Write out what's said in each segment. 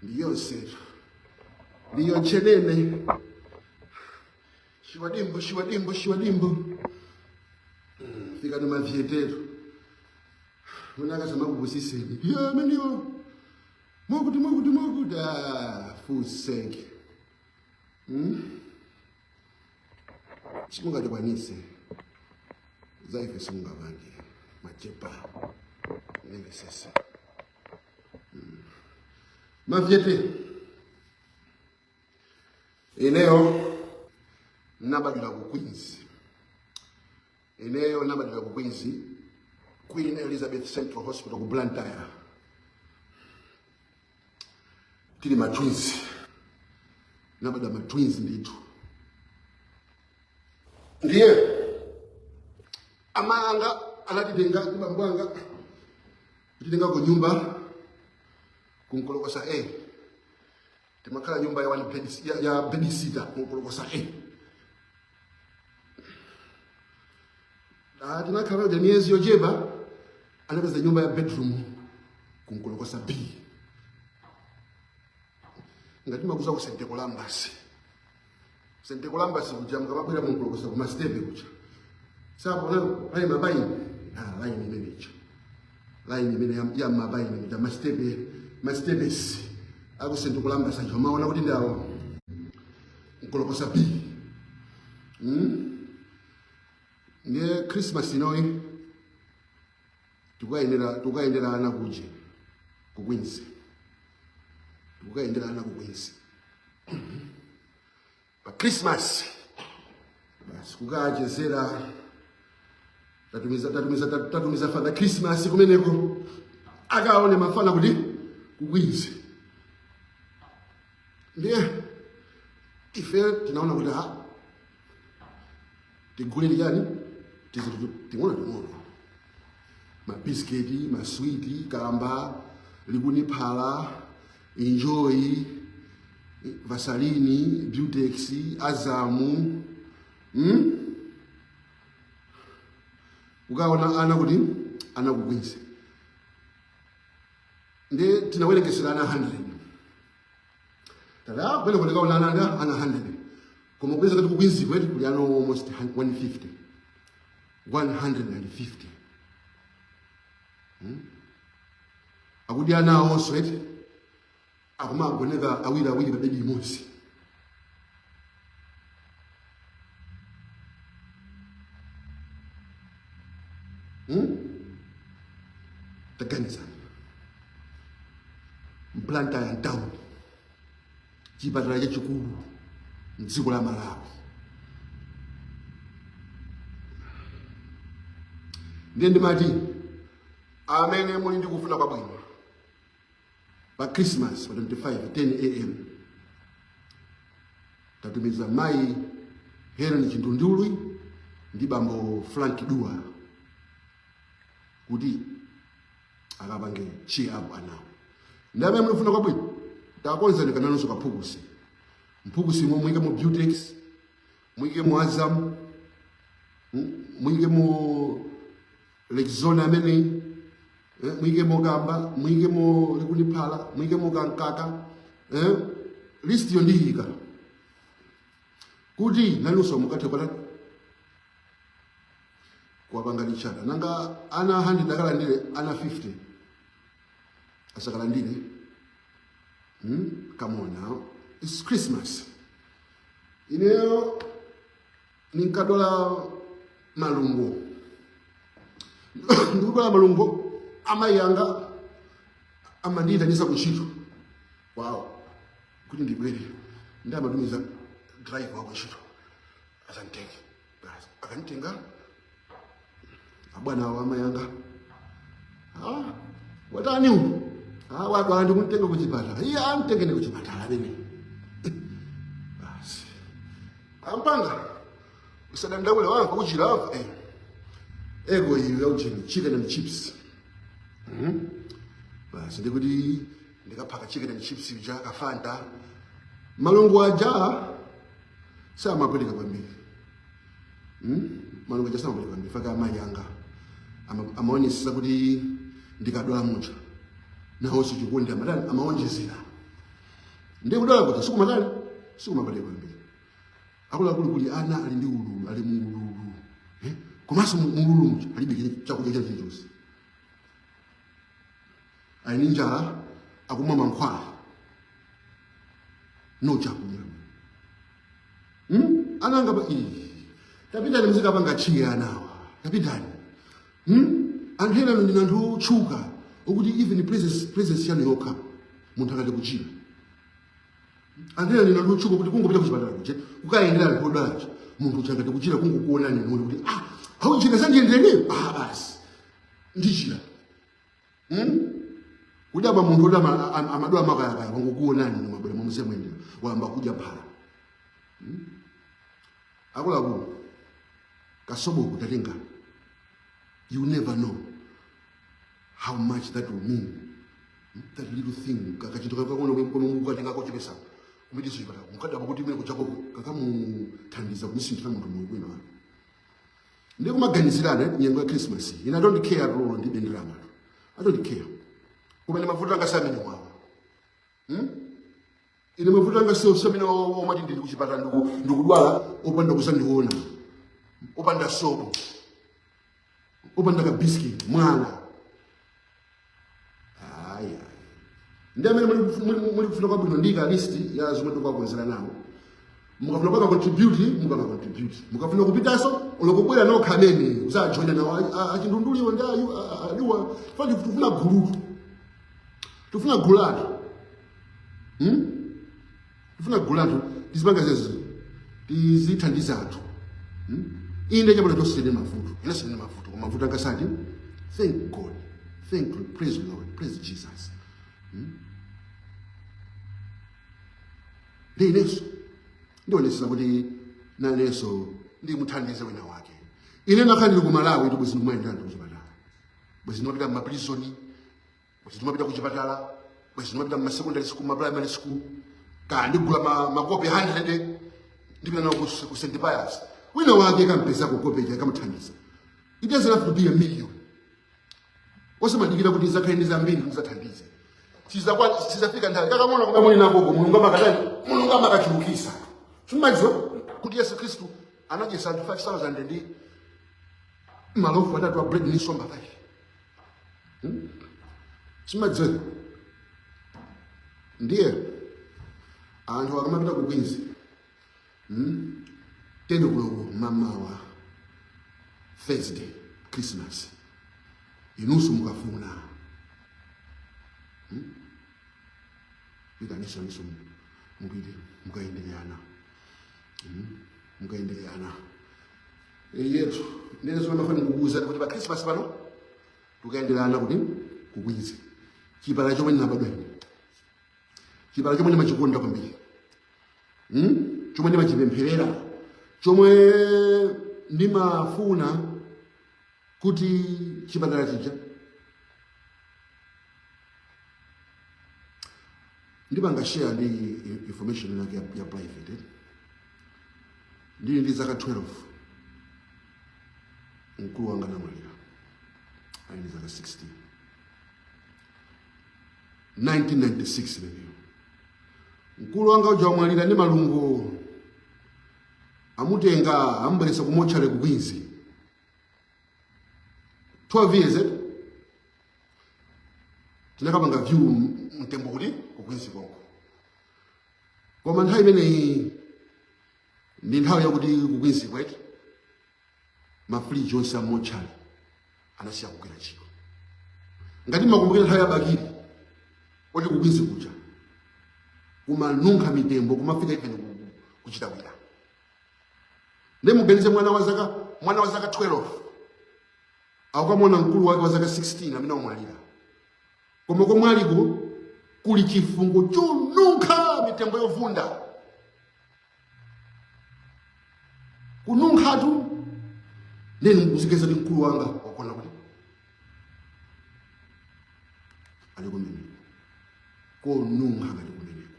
Ndiyose. Ndiyo chenene. Shiwadimbo. Fika ni mavietero. Munaka sama kubusiseni. Ya mendiwo. Mogudu da fusenge. Simunga jabwanise. Zaife simunga bangi. Machepa. Nile sese. Maviete. Eneo nabadila ku Queens. Eneo nabadila ku Queens. Queen Elizabeth Central Hospital ku Blantyre. Tili ma twins. Nabadila ma twins nditu. Ndiye amanga anatidenga kubambwanga. Tidenga ku nyumba kunkolokosa Timakala nyumba ya bedsitter kunkolokosa tinakhala ja miezi yojeba anapeza nyumba ya bedroom kunkolokosa B. Ngati makuza ku St. Columbus. St. Columbus kujamka mabwera kunkolokosa ku Mastepe kucha. Sapo leo line mabaini. Line manager. Line manager ya mabaini ya Mastepes. Ako St. Columbus ajoma wana kuti ndawo. Nkolokosa B. Ndiye Christmas inoi tukaendera ana kuje ku Queens. Tukaendera ana ku Queens. Pa Christmas basi kukachezera tatumiza Father Christmas kumeneko akaone mafana kuti ku Queens. Ndiye ife tinaona kuti tigule ligani timono mabisketi, maswiti, kamba, likuniphala, enjoy, Vaseline, Beautex, Azamu. Ukaona ana kuti ana ku Queens. Ndiye tinawerekesera ana 100. Tada kwele koleka una ana 100. Koma kweza kuti ku Queens kwetu kuli ano almost 150. 150. Akudi ana onso akuma agoneka awiri baby mosi. Taganizana. Blantyre town. Chipatala chachikulu m'dziko la Malawi. Ndiye ndimati amene muli ndi kufuna kwabwino pa Christmas pa 25 10 AM tatumiza mai Helen Chindundulwi ndi bambo Frank Dua kuti akapange cheer up anawo. Ndabe mlifuna kwabwino takonza ndikananso kaphukusi. Mphukusi mwike mu Beautex, mwike mu Azam, mwike mu Lexona amene, mwike mu Kamba, mwike mu likuniphala, mwike mu Kankaka, list yondihika. Kuti naluso mukathe kwa pangalichana. Nanga ana 100 akalandire ana 50. Asakalandire. Come on now. It's Christmas. Ineo ninkadola malungo. Ndukola malungo amayanga amadita nisa kuchito. Wow. Kuti ndibwere. Ndamatumiza driver wa kuchito. Asanteke. Akanitenga. Abwana wa amayanga. Watani u? Watu andi kuntenga kuchipatala. Iya antengene kuchipatala bene. Basi. Ampanga. Usadandaule wangu ujira ego hiyo ya uchini chicken and chips. Basi ndikuti ndikapaka chicken and chips uja kafanta. Malungu aja sama kweleka kwambiri. Malungu aja sama kweleka kwambiri faka amayanga. Amaonesa kuti ndikadola mucha. Na hosi chikundi amaonjezera. ndiye kudala kuti sikumatali sikumabale kwambiri akulu kuli ana ali ndi ululu ali mululu komanso mululu alibe chakudya chilichonse ali ndi njala akumwa mankhwala no chakudya ananga pa kapitani muzikapanga chiya anawa kapitani anthu ena ndi anthu otchuka okuti even presence yanu yokha munthu akati kuchira anthu ena ndi anthu otchuka kuti kungopita kuchipatala kuche kukayendera anthu odalacha munthu changati kuchira kungokuonani noli kuti auchira sandiyendereyo basi ndichira kuti apa munthu oti amadwa makayakaya wangokuonani mumabwera mwamuze mwendera wayamba kudya phala akuluakulu kasoboku tatenga. You never know how much that will mean. That little thing kakachitoka kwa ngono kwa chipesa kumediso chipata mukada bakuti mwe kuchako kakamuthandiza kumisintha munthu mwina wanu ndi kumaganizirana nyengo ya Christmas ina don't care at all ndi bendirama I don't care kuma ni mavuto anga samene mwawo ine mavuto anga sio samene omati ndi kuchipata ndikudwala opanda kusandiona opanda sopo opanda ka biscuit mwana ndi amene muli kufuna kwa bwino ndika list ya zomwe tikwakonzera nawo mukafuna kwa contribute mukafuna kupitanso olokubwera nawo khamene usajoina nawo achindunduliwo ndi aliwa fani tufuna gulu tufuna gulatu tufuna gulatu tizipanga zezo tizithandiza anthu inde chamona tosene mavuto ina sene mavuto koma mavuto akasati thank God praise the Lord praise Jesus Ndineso ndionesa kuti naneso ndimuthandize wina wake ine nakhandile ku Malawi ndi bwezi ndimwenda ndi kuchipatala bwezi ndimapita mu prison bwezi ndimapita kuchipatala bwezi ndimapita mu secondary school mu primary school ka ndigula makopi 100 ndipita nawo ku St. Pius wina wake kampesa ku kopi akamuthandiza it doesn't have to be a million osamadikira kuti zakhaindi zambiri kuzathandize sizafika ndali kakamona kuba muli nagogo mulungu amakachulukisa chimadziwa kuti Yesu Kristu anadyesa anthu 5,000 ndi malofu atatu a bread ndi nsomba 5 chimadziwa ndiye anthu akamapita kugwinzi tene kuloko mamawa Thursday Christmas inusu mukafuna Niso mupite mukaendeleana yetu nezo amafani kubuza kuti pa Christmas pano tukaendelana kuti kugwize chipala chomwe ndinabadwa chipala chomwe ndimachikonda kwambiri chomwe ndimachipempherera chomwe ndimafuna kuti chipatala chija ndipanga share ndi information yake ya private ndi zaka 12 mkulu wanga namwalira ali zaka 16 1996 leo mkulu wanga uja wamwalira ndi malungo amutenga ambelesa kumochale kugwinzi 12 years tinakapanga view mtembo kuti kugwinzi konko koma nthawi imeneyi ndi nthawi yakuti kugwinzi kwetu mafriji onse amochale anasiya kugwira ntchito ngati makumbukira nthawi yabakiri oti kugwinzi kuja kumanunkha mitembo kumafika ipene kuchita wira ndimuganize mwana wa zaka 12 akamona mkulu wake wa zaka 16 amene amwalira koma komwaliko kuli chifungo chonunkha mitembo yovunda kununkhatu ndeni mkuzikeza ndi mkulu wanga wakona kuti ali kumene konunkha ngati kumeneko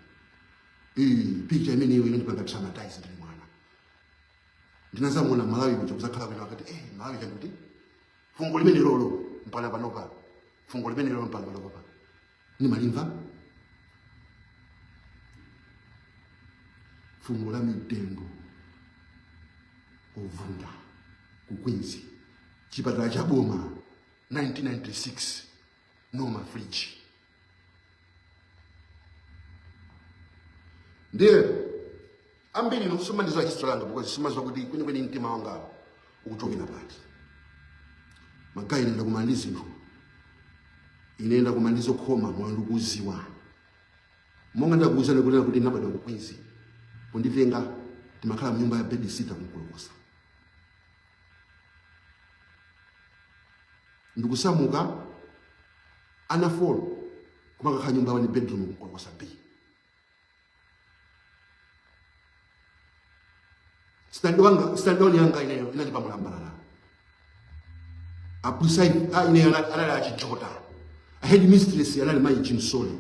picture imeneyo inondipanga traumatize ndili mwana ndinazamona Malawi kuti kuzakhala kwina wakati Malawi chakuti fungo limene lolo mpana panopa fungo limene lolo mpana panopa ni malimva fumo la mitengo ovunda kukwinzi chipatala cha boma 1996 no fridge. Ndiye ambiri nosoma ndizo history yanga because soma zokuti kwenye mtima wanga ukuchokera pati. Magai nenda kumaliza ndo. Inaenda kumaliza khoma mwandu kuziwa. Monga ndakuzana kuti nabada kukwinzi. Kunditenga timakhala mnyumba ya babysitter kumkolokosa. Ndikusamuka ana phone kumaka kanyumba wani bedroom kumkolokosa B. Stand yanga inalipa mulambala. Apusai ine anala achichota. Head mistress anali mai chinsole.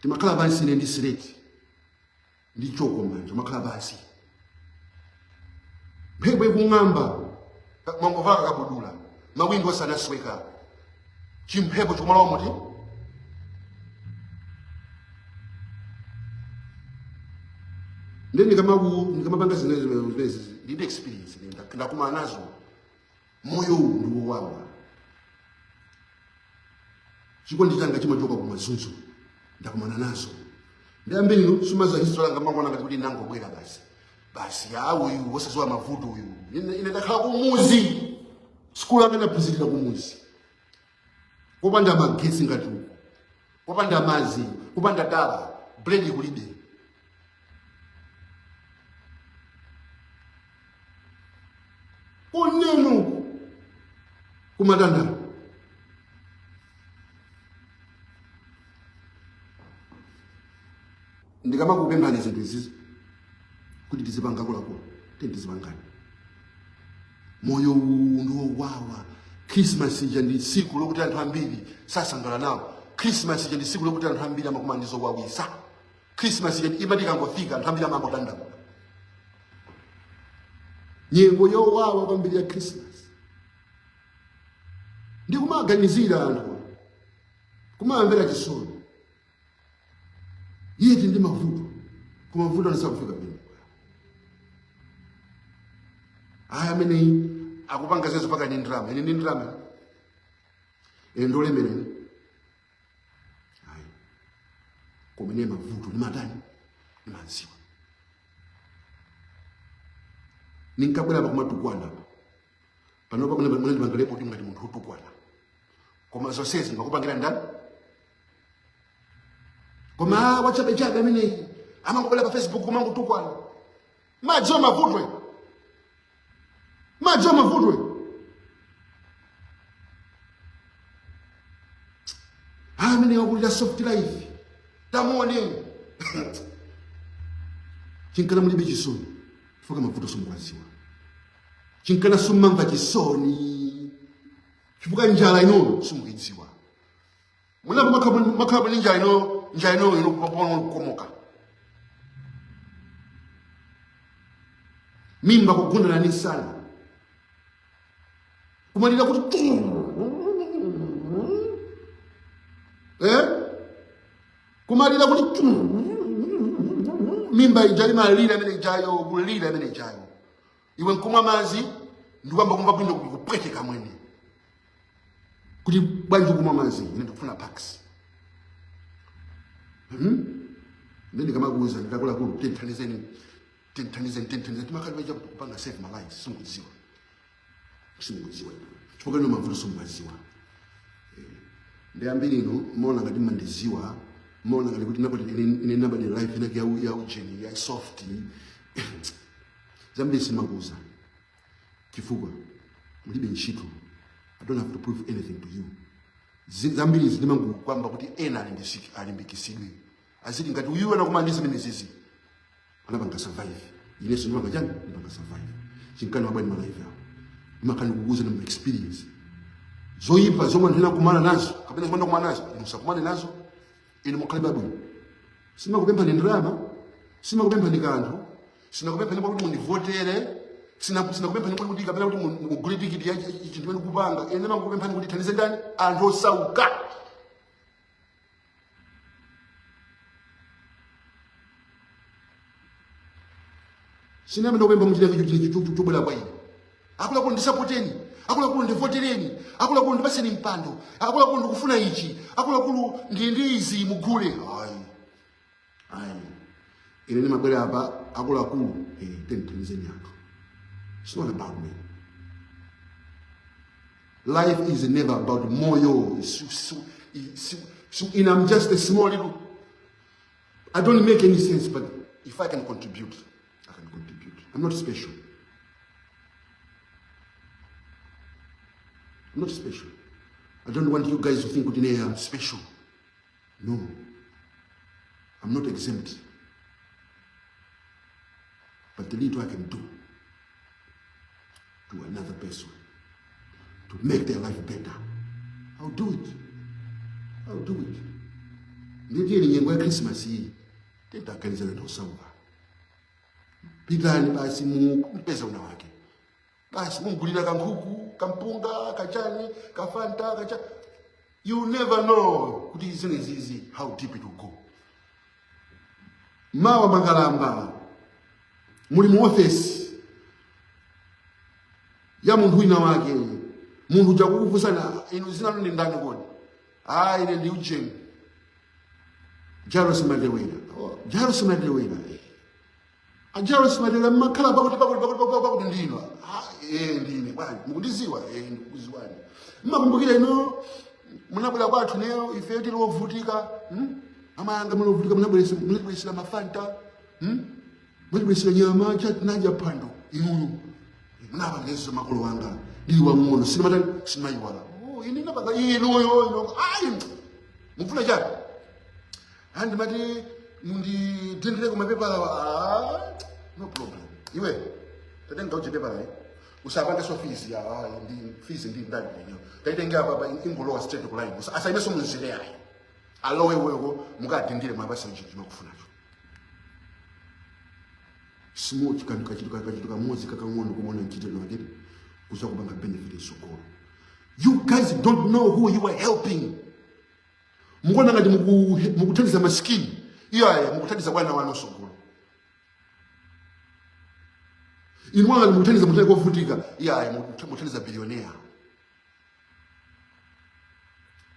Timakhala basi ndi sireti. Ndi choko manje makhala basi. Bhebwe kungamba mango vaka kabudula. Mawingo sana sweka. Chimphebo chomala muti. Ndeni kama banga zinezi ndi experience ndakuma nazo moyo ndiwo wawa chikondi changa chimachoka ku mazunzo ndakumana nazo ndiyambeni sumaza history yanga mangona ngati kuti nango bwera basi yawo uyu wosazwa mavuto uyu ine ndakhala kumuzi school yanga ndapuzilira kumuzi kopanda magesi ngati uko kopanda mazi kopanda dala bread kulibe. Oneno kumadanda ndikama kupembana izinto izizi kuti tizipanga kulako tendizipangani moyo ndo wawa. Christmas ija ndi siku lokuti anthu ambiri sasangala nawo. Christmas ija ndi siku lokuti anthu ambiri amakumanizo wawisa. Christmas ija imati kangofika anthu ambiri amangotanda. Nyengo yo wawa kwambiri ya Christmas. Ndi kumaganizira anthu. Kumamvera chisoni. Yeti ndi mavuto. Kumavuto anasakufika bini. Aya mene akupanga zezo paka ni ndrama. Ini ni ndrama. Endole mene. Aya. Kumene mavuto ni matani. Ni manziwa. Ninkabwera bakumatukwana panopa kuna mwana ndibangalepo kuti ngati munthu utukwana koma zonsezi ngakupangira ndani koma wachabechabe amene amangobwera pa Facebook kumangotukwana madzo mavutwe amene wakulira soft life tamuone chinkana mulibe chisoni fuka mavuto somwaziwa chinkana sumamva chisoni chifuka njala ino sumukidziwa munapo makhabu ni njala ino kupopono kukomoka mimba kugundana ni sana kumalira kuti kumalira kuti mimba ijali malira amene ijayo kulira amene ijayo iwe nkumwa mazi ndikwamba kumva bwino kupweteka mwene kuti bwanji kumwa mazi ine ndikufuna packs ndeni kama kuuza ndakula ku tenthanizeni timakali baje kupanga save my life simukudziwa chifukwa no mavuto simukudziwa ndiyambiri no mona ngati mandiziwa mona ngati kuti napoti ine naba ni life inake ya ujeni ya soft zambiri simakuza chifukwa mulibe ntchito. I don't have to prove anything to you. Zambiri zimangu kwamba kuti ena alimbikisidwe azidi ngati uyu ana kumandisa mene zizi anapanga survive ineso ndipanga chani ndipanga survive chinkana wabani ma life yao imakani kuguza na experience zoipa zomwe ndina kumana nazo kapena kumana kumana nazo musakumane nazo ine mukaliba bwino sima kupemba ni ndrama sima kupemba ni kanthu sina kupemba ndipo kuti mundivotere sina kupemba ndipo kuti kapena kuti mugule tikiti ya chinthu kupanga ine mangupemba kuti thandize ndani anthu osauka Sina mendo kwemba mchile chubula kwa hili. Akula kundi supporteni. Akula kundi votereni. Akula kundi basi ni mpando. Akula kundi kufuna ichi. Akula kundi ndizi mugule. Ai. Ile ni mabele hapa. Akula kulu. Tenizeni yako. It's not about me. Life is never about moyo. And I'm just a small little. I don't make any sense, but if I can contribute, I can contribute. I'm not special. I'm not special. I don't want you guys to think I'm special. No. I'm not exempt. But the little I can do to another person, to make their life better, I'll do it. I'll do it. Ndiye nyengo ya Christmas hii. Tenta kanisa letu sawa. Pitani basi mpesa una wake. Basi mungulira kankuku, kampunga, kachani, kafanta, kacha. You never know kuti izine zizi how deep it will go. Mawa mangalamba. Muri mu office. Ya mundu wina wake. Mundu jakukufusana inu zina ndi ndani kodi. Ine ndi ucheni. Jairus Madewera. Jairus Madewera. Jairus Madewera makhala pakuti ndino. Ndine bwana. Mukundiziwa ndikuziwani. Mmakumbukira ino munabwera kwathu leo ife tilovutika. Amayanga mulovutika munabweresera mafanta. Munabweresera nyama naja pando. Inuyu. Munaba ngezo makolo wanga. Ndili wang'ono sinayiwala. Ini nabaga inuyo. Mufuna chani? And mati mundi tendele ko mapepa no problem. Iwe tatenga uje pepa lai. Usapanga so fees ya ndi fees ndi ndani yenyewe. Taitenga baba ingolo straight ku line. Asa imeso munzile yayi. Alowe wego mukadindile mabasa nje makufuna cho. Smoke kachituka mozi kakang'ono kumona nchitelo ngati kuza kubanga benefit sokolo. You guys don't know who you are helping. Mukona ngati mukuthandiza maskini. Iyaye mukuthandiza bwana wanu sokolo. Inwanga mukuthandiza muteko kufutika. Iyaye mukuthandiza billionaire.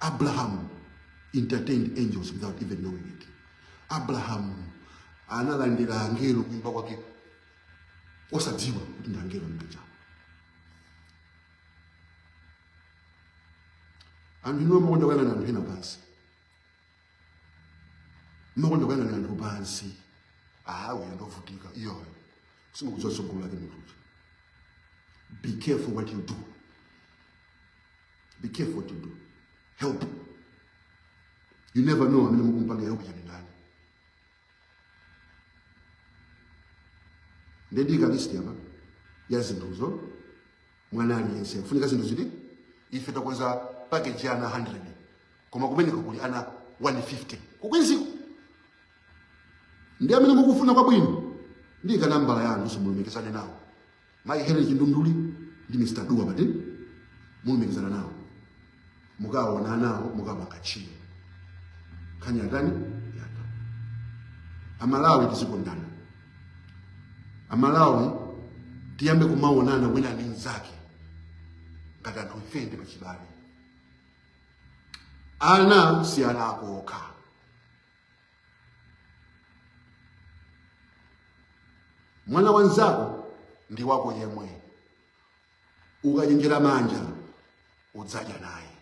Abraham entertained angels without even knowing it. Abraham analandira angelo kuimba kwake. Osadziwa kuti ndi angelo mbeja. And you know makonda kana nantu hena pansi. Makonda kana nantu pansi. Uya ndovutika iyo. Simukuzola sokolo ke mutu. Be careful what you do. Be careful what you do. Help. You never know amene mukumpanga help ya ndani. Ndedika listi hapa ya zinduzo. Mwana aliyense funika zinduzo zili. Ife takwenza package ana 100. Koma kumeneka kuli ana 150. Kukwinziku. Ndi amene mukufuna kwabwino. Ndika nambala yanu somulumikizana nawo. Mai Henry Chindunduli ndi Mr. Dua bati mulumikizana nawo. Mukaona nawo mukabanga chini. Kanya ndani? Yata. Amalawi tizikondana. Amalawi tiyambe kumaonana wena ndi nzake. Ngati anthu ifende pachibale. Ana si ana akoka. Mwana wanzako ndi wako yemwe. Ukajenjera manja udzaja naye.